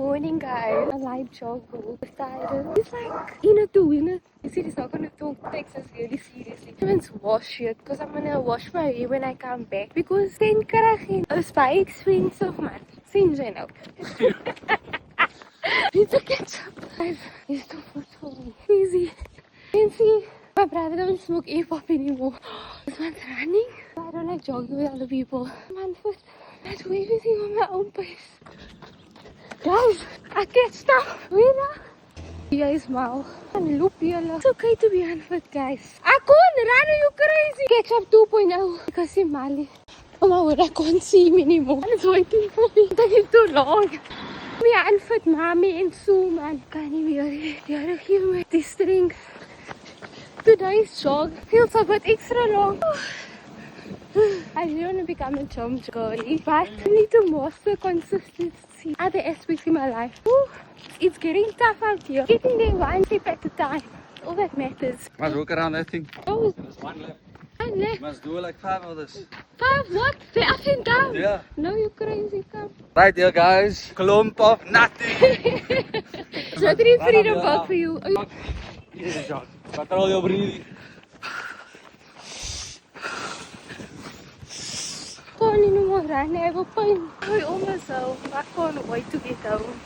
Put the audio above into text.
morning, guys. A live jog walk. It's like, you see, it's not gonna take this really seriously. I'm gonna wash it because I'm gonna wash my hair when I come back because then karagin is baie expensive, man. Since I know. Need to catch up. Guys, it's too food for me. Easy. And see, my brother doesn't smoke A-pop anymore. This one's running. I don't like jogging with other people. Man, foot. I do everything on my own pace. Guys, I can't stop. Winner. Here is Mal. And loop here. It's okay to be unfit, guys. I can't run. Are you crazy? Catch up 2.0. Because see Mali. Oh my word, I can't see him anymore. It's waiting for me. It's taking too long. Me unfit mommy and Sue, man. Can't even give me the strength. Today's jog feels a bit extra long. I really want to become a gym girly, but I need to master consistency. Other aspects in my life. Ooh, it's getting tough out here. Getting there one step at a time. All that matters. Must walk around that thing. Oh, There's one left. one left. Must do like 5 of this. 5 what? They're up and down. Yeah. No, you crazy. Come. Right there, guys. Clump of nothing. So 3 freedom walk for you. Easy shot. Control your breathing. Can't anymore run. I have a pain. I almost home. I can't wait to get home.